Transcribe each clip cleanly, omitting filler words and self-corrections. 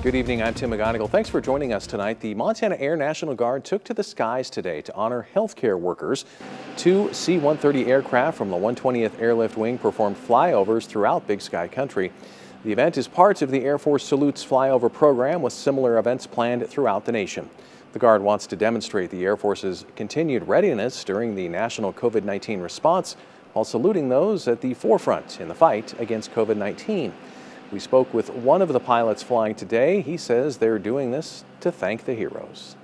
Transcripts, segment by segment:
Good evening, I'm Tim McGonigal. Thanks for joining us tonight. The Montana Air National Guard took to the skies today to honor healthcare workers. 2 C-130 aircraft from the 120th Airlift Wing performed flyovers throughout Big Sky Country. The event is part of the Air Force Salutes flyover program with similar events planned throughout the nation. The Guard wants to demonstrate the Air Force's continued readiness during the national COVID-19 response while saluting those at the forefront in the fight against COVID-19. We spoke with one of the pilots flying today. He says they're doing this to thank the heroes.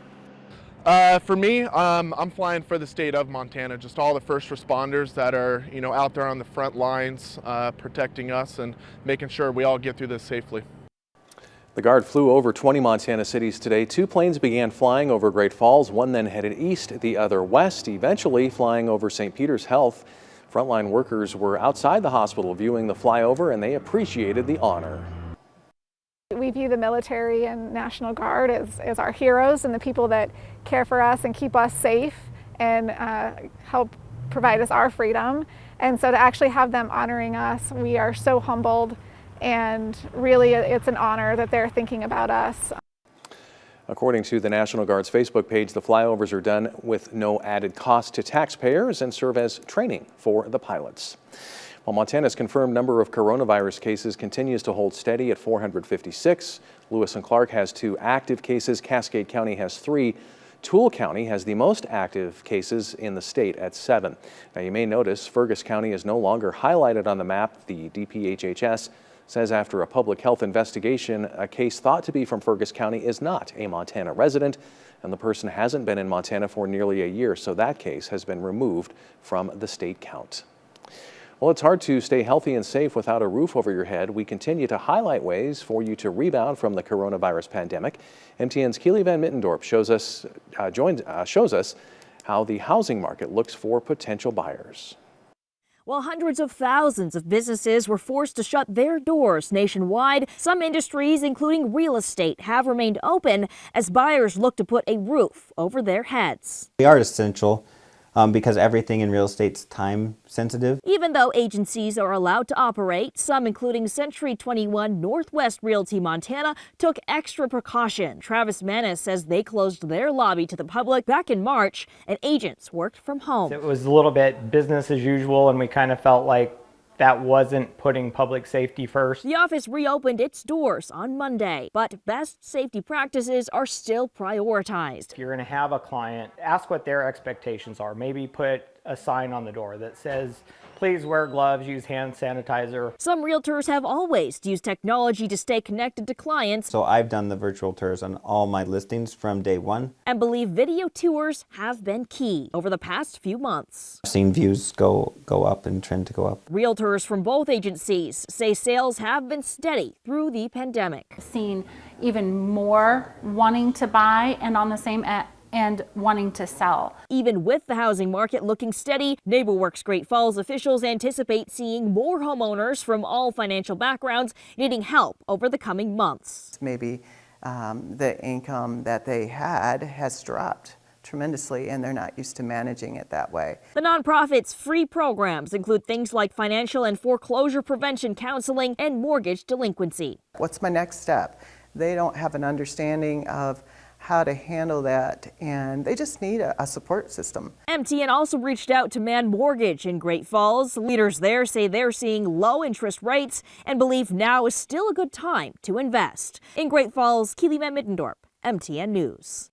For me, I'm flying for the state of Montana, just all the first responders that are, out there on the front lines, protecting us and making sure we all get through this safely. The Guard flew over 20 Montana cities today. 2 planes began flying over Great Falls, one then headed east, the other west, eventually flying over St. Peter's Health. Frontline workers were outside the hospital viewing the flyover, and they appreciated the honor. We view the military and National Guard as our heroes and the people that care for us and keep us safe and help provide us our freedom. And so to actually have them honoring us, we are so humbled, and really it's an honor that they're thinking about us. According to the National Guard's Facebook page, the flyovers are done with no added cost to taxpayers and serve as training for the pilots. While Montana's confirmed number of coronavirus cases continues to hold steady at 456, Lewis and Clark has 2 active cases, Cascade County has 3, Toole County has the most active cases in the state at 7. Now you may notice Fergus County is no longer highlighted on the map. The DPHHS says after a public health investigation, a case thought to be from Fergus County is not a Montana resident, and the person hasn't been in Montana for nearly a year, so that case has been removed from the state count. Well, it's hard to stay healthy and safe without a roof over your head. We continue to highlight ways for you to rebound from the coronavirus pandemic. MTN's Keely Van Mittendorp shows us how the housing market looks for potential buyers. While hundreds of thousands of businesses were forced to shut their doors nationwide, some industries, including real estate, have remained open as buyers look to put a roof over their heads. We are essential because everything in real estate's time sensitive. Even though agencies are allowed to operate, some, including Century 21 Northwest Realty Montana, took extra precaution. Travis Manis says they closed their lobby to the public back in March, and agents worked from home. It was a little bit business as usual, and we kind of felt like that wasn't putting public safety first. The office reopened its doors on Monday, but best safety practices are still prioritized. If you're going to have a client, ask what their expectations are. Maybe put a sign on the door that says, please wear gloves, use hand sanitizer. Some realtors have always used technology to stay connected to clients. So I've done the virtual tours on all my listings from day one. And believe video tours have been key over the past few months. I've seen views go up and trend to go up. Realtors from both agencies say sales have been steady through the pandemic. Seen even more wanting to buy and on the same and wanting to sell. Even with the housing market looking steady, NeighborWorks Great Falls officials anticipate seeing more homeowners from all financial backgrounds needing help over the coming months. Maybe the income that they had has dropped tremendously and they're not used to managing it that way. The nonprofit's free programs include things like financial and foreclosure prevention counseling and mortgage delinquency. What's my next step? They don't have an understanding of how to handle that, and they just need a support system. MTN also reached out to Man Mortgage in Great Falls. Leaders there say they're seeing low interest rates and believe now is still a good time to invest. In Great Falls, Keely Van Mittendorp, MTN News.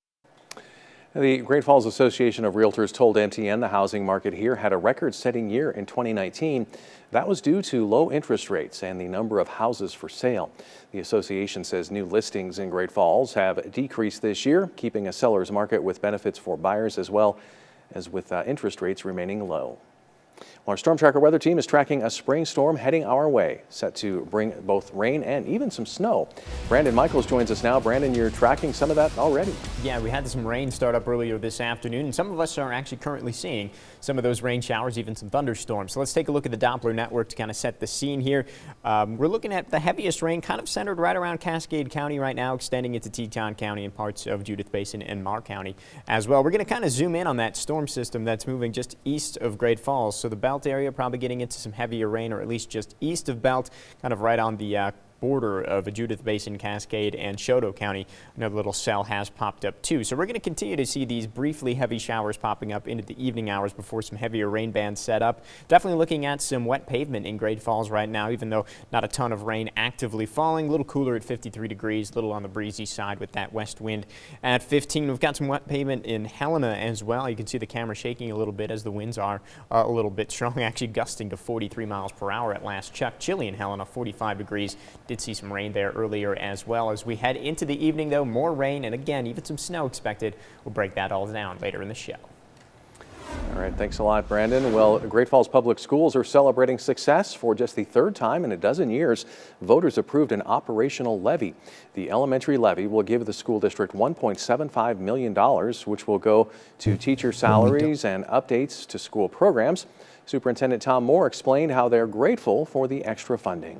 The Great Falls Association of Realtors told MTN the housing market here had a record-setting year in 2019. That was due to low interest rates and the number of houses for sale. The association says new listings in Great Falls have decreased this year, keeping a seller's market with benefits for buyers as well as with interest rates remaining low. Our Storm Tracker weather team is tracking a spring storm heading our way, set to bring both rain and even some snow. Brandon Michaels joins us now. Brandon, you're tracking some of that already. Yeah, we had some rain start up earlier this afternoon, and some of us are actually currently seeing some of those rain showers, even some thunderstorms. So let's take a look at the Doppler network to kind of set the scene here. We're looking at the heaviest rain kind of centered right around Cascade County right now, extending into Teton County and parts of Judith Basin and Marr County as well. We're going to kind of zoom in on that storm system that's moving just east of Great Falls. So the Belt area probably getting into some heavier rain, or at least just east of Belt, kind of right on the border of Judith Basin, Cascade, and Choteau County. Another little cell has popped up too. So we're going to continue to see these briefly heavy showers popping up into the evening hours before some heavier rain bands set up. Definitely looking at some wet pavement in Great Falls right now, even though not a ton of rain actively falling. A little cooler at 53 degrees, a little on the breezy side with that west wind at 15. We've got some wet pavement in Helena as well. You can see the camera shaking a little bit as the winds are a little bit strong, actually gusting to 43 miles per hour at last check. Chilly in Helena, 45 degrees. Did see some rain there earlier as well. As we head into the evening, though, more rain and again, even some snow expected. We'll break that all down later in the show. All right, thanks a lot, Brandon. Well, Great Falls Public Schools are celebrating success. For just the third time in a dozen years, voters approved an operational levy. The elementary levy will give the school district $1.75 million, which will go to teacher salaries and updates to school programs. Superintendent Tom Moore explained how they're grateful for the extra funding.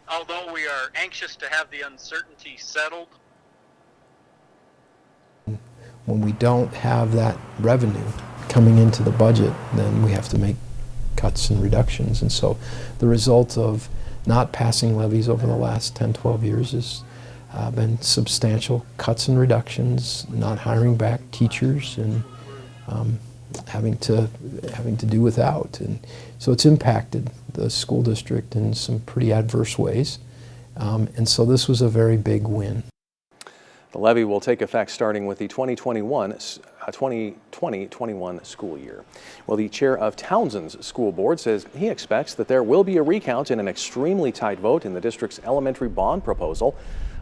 Although we are anxious to have the uncertainty settled, when we don't have that revenue coming into the budget, then we have to make cuts and reductions. And so the result of not passing levies over the last 10, 12 years has been substantial cuts and reductions, not hiring back teachers, and having to do without. And so it's impacted the school district in some pretty adverse ways. And so this was a very big win. The levy will take effect starting with the 2020-21 school year. Well, the chair of Townsend's school board says he expects that there will be a recount in an extremely tight vote in the district's elementary bond proposal.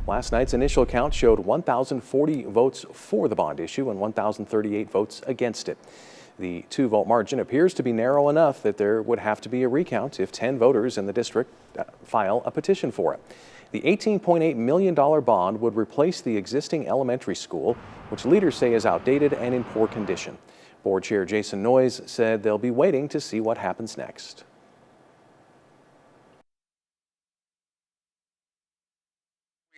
Last night's initial count showed 1,040 votes for the bond issue and 1,038 votes against it. The 2-vote margin appears to be narrow enough that there would have to be a recount if 10 voters in the district file a petition for it. The $18.8 million bond would replace the existing elementary school, which leaders say is outdated and in poor condition. Board Chair Jason Noyes said they'll be waiting to see what happens next.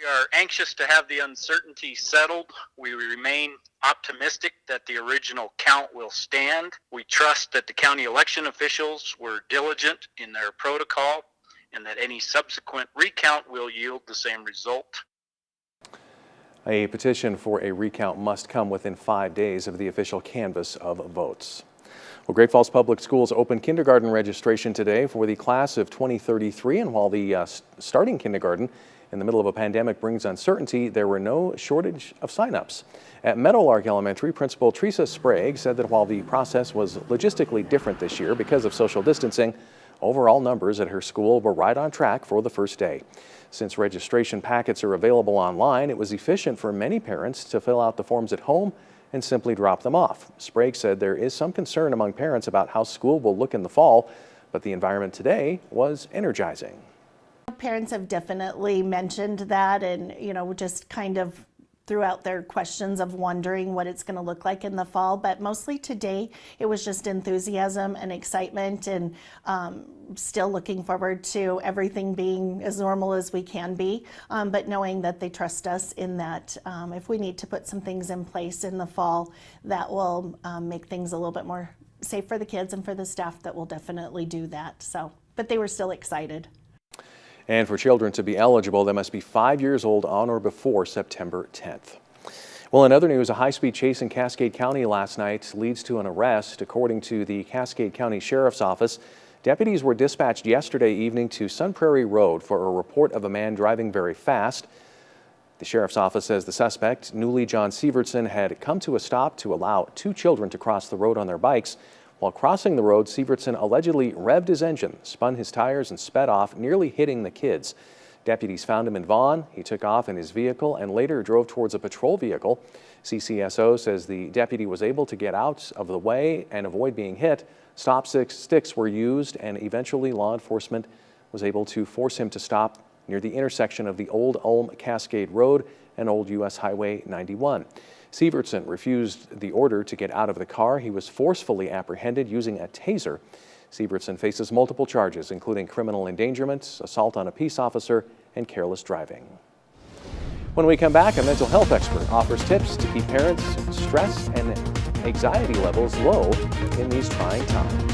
we are anxious to have the uncertainty settled. We remain optimistic that the original count will stand. We trust that the county election officials were diligent in their protocol and that any subsequent recount will yield the same result. A petition for a recount must come within 5 days of the official canvass of votes. Well, Great Falls Public Schools opened kindergarten registration today for the class of 2033, and while the starting kindergarten in the middle of a pandemic brings uncertainty, there were no shortage of signups. At Meadowlark Elementary, Principal Teresa Sprague said that while the process was logistically different this year because of social distancing, overall numbers at her school were right on track for the first day. Since registration packets are available online, it was efficient for many parents to fill out the forms at home and simply drop them off. Sprague said there is some concern among parents about how school will look in the fall, but the environment today was energizing. Parents have definitely mentioned that, and just kind of threw out their questions of wondering what it's going to look like in the fall, but mostly today it was just enthusiasm and excitement, and still looking forward to everything being as normal as we can be, but knowing that they trust us in that if we need to put some things in place in the fall that will make things a little bit more safe for the kids and for the staff, that will definitely do that. So, but they were still excited. And for children to be eligible, they must be 5 years old on or before September 10th. Well, in other news, a high-speed chase in Cascade County last night leads to an arrest. According to the Cascade County Sheriff's Office, deputies were dispatched yesterday evening to Sun Prairie Road for a report of a man driving very fast. The Sheriff's Office says the suspect, Newly John Sievertson, had come to a stop to allow 2 children to cross the road on their bikes. While crossing the road, Sievertson allegedly revved his engine, spun his tires, and sped off, nearly hitting the kids. Deputies found him in Vaughn. He took off in his vehicle and later drove towards a patrol vehicle. CCSO says the deputy was able to get out of the way and avoid being hit. Stop sticks were used, and eventually law enforcement was able to force him to stop near the intersection of the Old Ulm Cascade Road and Old U.S. Highway 91. Sievertson refused the order to get out of the car. He was forcefully apprehended using a taser. Sievertson faces multiple charges, including criminal endangerment, assault on a peace officer, and careless driving. When we come back, a mental health expert offers tips to keep parents' stress and anxiety levels low in these trying times.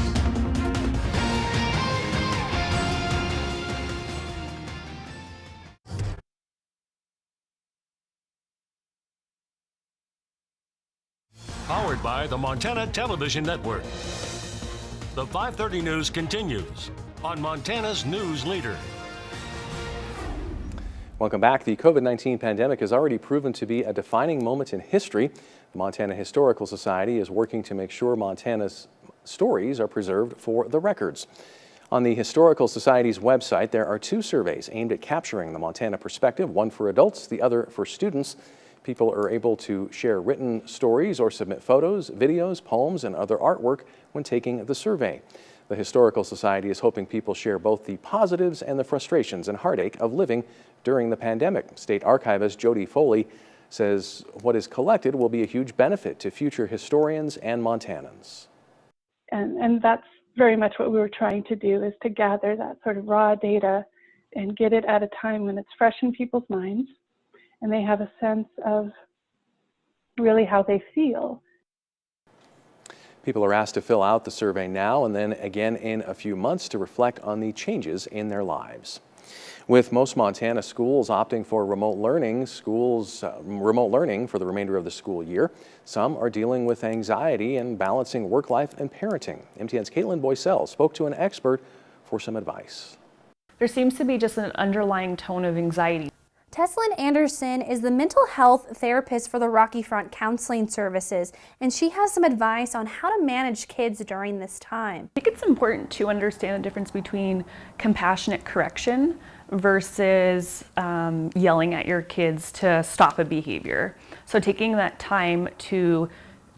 Powered by the Montana Television Network. The 5:30 news continues on Montana's News Leader. Welcome back. The COVID-19 pandemic has already proven to be a defining moment in history. The Montana Historical Society is working to make sure Montana's stories are preserved for the records. On the Historical Society's website, there are 2 surveys aimed at capturing the Montana perspective, one for adults, the other for students. People are able to share written stories or submit photos, videos, poems, and other artwork when taking the survey. The Historical Society is hoping people share both the positives and the frustrations and heartache of living during the pandemic. State Archivist Jody Foley says what is collected will be a huge benefit to future historians and Montanans. And that's very much what we were trying to do, is to gather that sort of raw data and get it at a time when it's fresh in people's minds and they have a sense of really how they feel. People are asked to fill out the survey now and then again in a few months to reflect on the changes in their lives. With most Montana schools opting for remote learning for the remainder of the school year, some are dealing with anxiety and balancing work life and parenting. MTN's Caitlin Boycell spoke to an expert for some advice. There seems to be just an underlying tone of anxiety. Teslyn Anderson is the mental health therapist for the Rocky Front Counseling Services, and she has some advice on how to manage kids during this time. I think it's important to understand the difference between compassionate correction versus yelling at your kids to stop a behavior. So taking that time to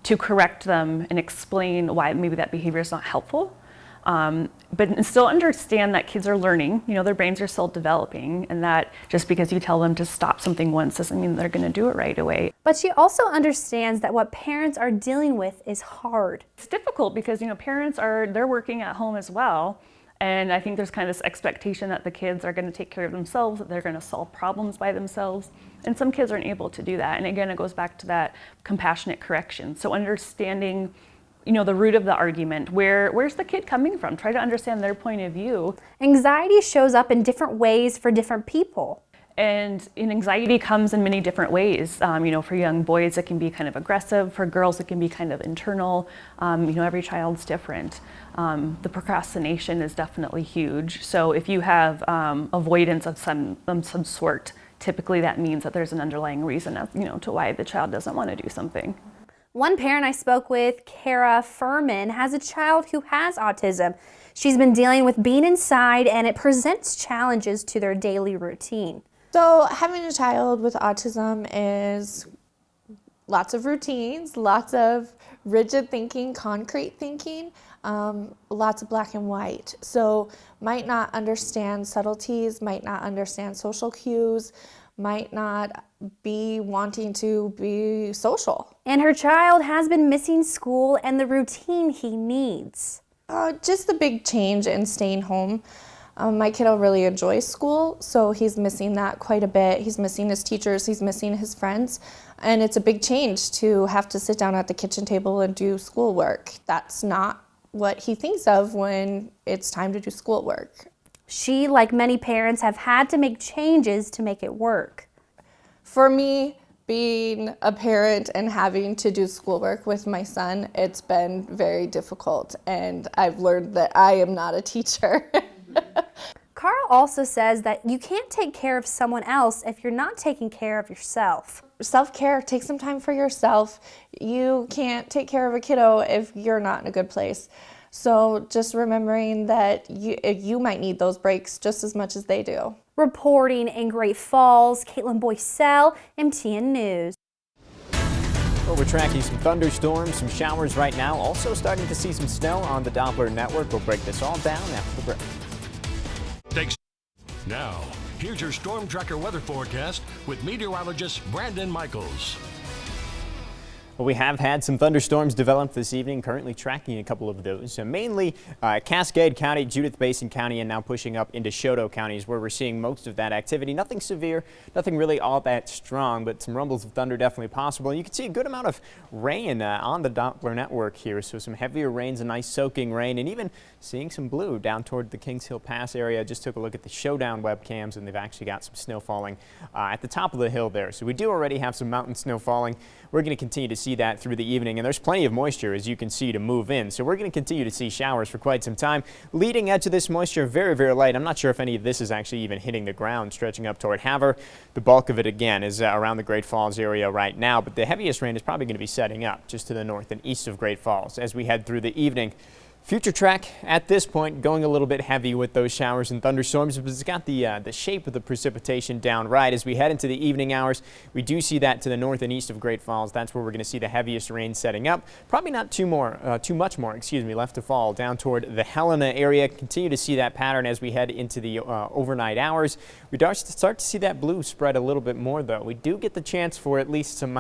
correct them and explain why maybe that behavior is not helpful. But still understand that kids are learning, their brains are still developing, and that just because you tell them to stop something once doesn't mean they're going to do it right away. But she also understands that what parents are dealing with is hard. It's difficult because, parents they're working at home as well. And I think there's kind of this expectation that the kids are going to take care of themselves, that they're going to solve problems by themselves. And some kids aren't able to do that. And again, it goes back to that compassionate correction. So understanding the root of the argument. Where's the kid coming from? Try to understand their point of view. Anxiety shows up in different ways for different people. And anxiety comes in many different ways. For young boys, it can be kind of aggressive. For girls, it can be kind of internal. Every child's different. The procrastination is definitely huge. So if you have avoidance of some sort, typically that means that there's an underlying reason, to why the child doesn't want to do something. One parent I spoke with, Kara Furman, has a child who has autism. She's been dealing with being inside, and it presents challenges to their daily routine. So having a child with autism is lots of routines, lots of rigid thinking, concrete thinking, lots of black and white. So might not understand subtleties, might not understand social cues, might not be wanting to be social. And her child has been missing school and the routine he needs. Just the big change in staying home. My kiddo really enjoys school, so he's missing that quite a bit. He's missing his teachers, he's missing his friends, and it's a big change to have to sit down at the kitchen table and do schoolwork. That's not what he thinks of when it's time to do schoolwork. She, like many parents, have had to make changes to make it work. For me, being a parent and having to do schoolwork with my son, it's been very difficult, and I've learned that I am not a teacher. Carl also says that you can't take care of someone else if you're not taking care of yourself. Self-care, take some time for yourself. You can't take care of a kiddo if you're not in a good place. So just remembering that you might need those breaks just as much as they do. Reporting in Great Falls, Caitlin Boycell, MTN News. Well, we're tracking some thunderstorms, some showers right now. Also starting to see some snow on the Doppler network. We'll break this all down after the break. Thanks. Now, here's your Storm Tracker weather forecast with meteorologist Brandon Michaels. Well, we have had some thunderstorms develop this evening, currently tracking a couple of those. Mainly Cascade County, Judith Basin County, and now pushing up into Choteau counties where we're seeing most of that activity. Nothing severe, nothing really all that strong, but some rumbles of thunder definitely possible. And you can see a good amount of rain on the Doppler network here. So some heavier rains, a nice soaking rain, and even seeing some blue down toward the Kings Hill Pass area. Just took a look at the Showdown webcams, and they've actually got some snow falling at the top of the hill there. So we do already have some mountain snow falling. We're going to continue to see that through the evening, and there's plenty of moisture, as you can see, to move in. So we're going to continue to see showers for quite some time. Leading edge of this moisture, very, very light. I'm not sure if any of this is actually even hitting the ground, stretching up toward Havre. The bulk of it, again, is around the Great Falls area right now, but the heaviest rain is probably going to be setting up just to the north and east of Great Falls as we head through the evening. Future track at this point going a little bit heavy with those showers and thunderstorms, but it's got the shape of the precipitation down right. As we head into the evening hours, we do see that to the north and east of Great Falls. That's where we're going to see the heaviest rain setting up. Probably not too much more left to fall down toward the Helena area. Continue to see that pattern as we head into the overnight hours. We start to see that blue spread a little bit more, though. We do get the chance for at least some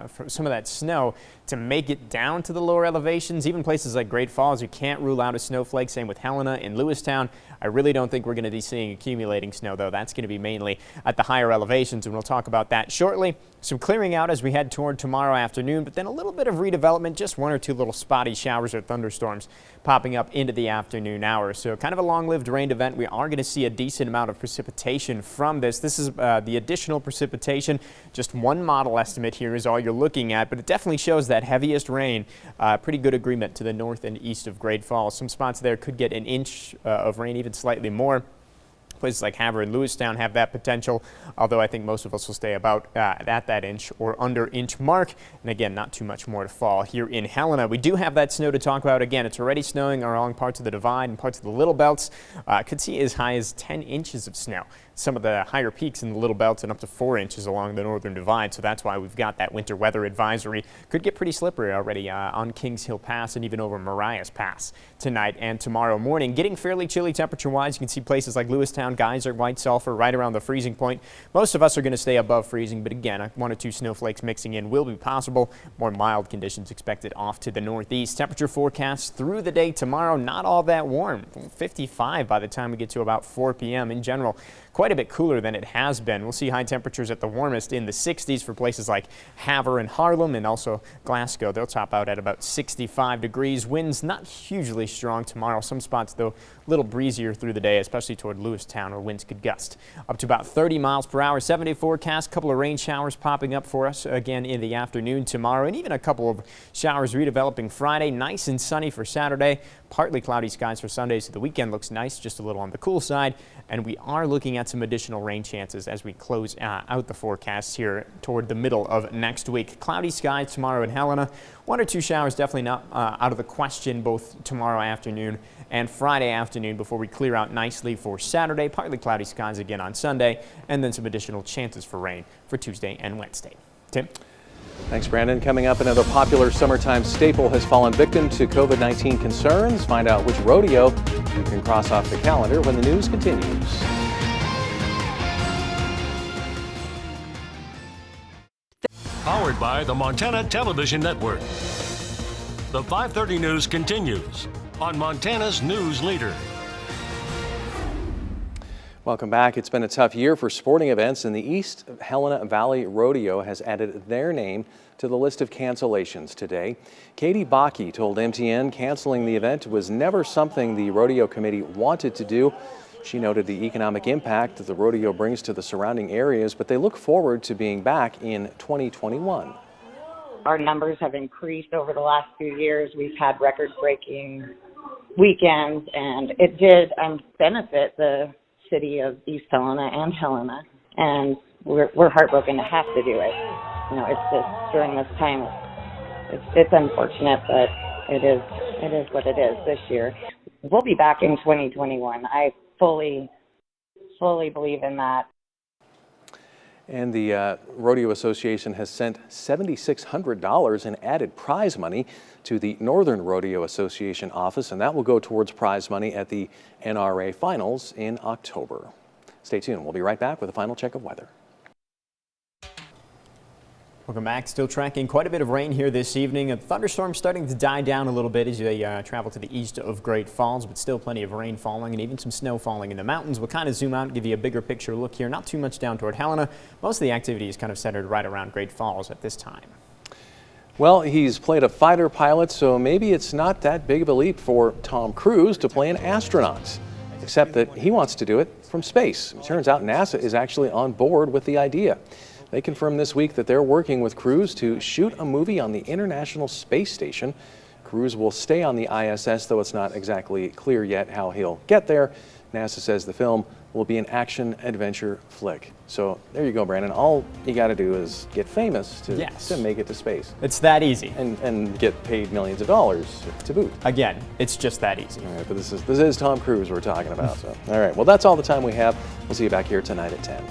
for some of that snow to make it down to the lower elevations. Even places like Great Falls, you can't rule out a snowflake. Same with Helena and Lewistown. I really don't think we're going to be seeing accumulating snow, though. That's going to be mainly at the higher elevations, and we'll talk about that shortly. Some clearing out as we head toward tomorrow afternoon, but then a little bit of redevelopment, just one or two little spotty showers or thunderstorms popping up into the afternoon hours. So kind of a long-lived rain event. We are going to see a decent amount of precipitation from this. This is the additional precipitation. Just one model estimate here is all you're looking at, but it definitely shows that heaviest rain. Pretty good agreement to the north and east of Great Falls. Some spots there could get an inch of rain, even slightly more. Places like Havre and Lewistown have that potential, although I think most of us will stay about at that inch or under inch mark. And again, not too much more to fall here in Helena. We do have that snow to talk about. Again, it's already snowing along parts of the Divide and parts of the Little Belts. Could see as high as 10 inches of snow. Some of the higher peaks in the Little Belts and up to 4 inches along the Northern Divide. So that's why we've got that winter weather advisory. Could get pretty slippery already on Kings Hill Pass and even over Marias Pass tonight and tomorrow morning. Getting fairly chilly temperature-wise. You can see places like Lewistown, Geyser, White Sulphur right around the freezing point. Most of us are going to stay above freezing, but again, one or two snowflakes mixing in will be possible. More mild conditions expected off to the northeast. Temperature forecast through the day tomorrow, not all that warm. 55 by the time we get to about 4 p.m. in general. Quite a bit cooler than it has been. We'll see high temperatures at the warmest in the 60s for places like Havre and Haarlem and also Glasgow. They'll top out at about 65 degrees. Winds not hugely strong tomorrow. Some spots, though, a little breezier through the day, especially toward Lewistown, where winds could gust up to about 30 miles per hour. 7-day forecast, couple of rain showers popping up for us again in the afternoon tomorrow, and even a couple of showers redeveloping Friday. Nice and sunny for Saturday. Partly cloudy skies for Sunday, so the weekend looks nice, just a little on the cool side. And we are looking at some additional rain chances as we close out the forecasts here toward the middle of next week. Cloudy skies tomorrow in Helena. One or two showers definitely not out of the question both tomorrow afternoon and Friday afternoon before we clear out nicely for Saturday. Partly cloudy skies again on Sunday, and then some additional chances for rain for Tuesday and Wednesday. Tim? Thanks, Brandon. Coming up, another popular summertime staple has fallen victim to COVID-19 concerns. Find out which rodeo you can cross off the calendar when the news continues. Powered by the Montana Television Network. The 5:30 news continues on Montana's News Leader. Welcome back. It's been a tough year for sporting events, and the East Helena Valley Rodeo has added their name to the list of cancellations today. Katie Bakke told MTN canceling the event was never something the rodeo committee wanted to do. She noted the economic impact that the rodeo brings to the surrounding areas, but they look forward to being back in 2021. Our numbers have increased over the last few years. We've had record-breaking weekends, and it did benefit the city of East Helena and Helena, and we're heartbroken to have to do it. You know, it's just during this time, it's unfortunate, but it is what it is this year. We'll be back in 2021. I fully believe in that. And the Rodeo Association has sent $7,600 in added prize money to the Northern Rodeo Association office, and that will go towards prize money at the NRA Finals in October. Stay tuned. We'll be right back with a final check of weather. Welcome back. Still tracking quite a bit of rain here this evening. A thunderstorm starting to die down a little bit as they travel to the east of Great Falls, but still plenty of rain falling and even some snow falling in the mountains. We'll kind of zoom out and give you a bigger picture look here. Not too much down toward Helena. Most of the activity is kind of centered right around Great Falls at this time. Well, he's played a fighter pilot, so maybe it's not that big of a leap for Tom Cruise to play an astronaut, except that he wants to do it from space. It turns out NASA is actually on board with the idea. They confirmed this week that they're working with Cruise to shoot a movie on the International Space Station. Cruise will stay on the ISS, though it's not exactly clear yet how he'll get there. NASA says the film will be an action-adventure flick. So there you go, Brandon. All you got to do is get famous to make it to space. It's that easy. And get paid millions of dollars to boot. Again, it's just that easy. All right, but this is Tom Cruise we're talking about. So all right, well, that's all the time we have. We'll see you back here tonight at 10.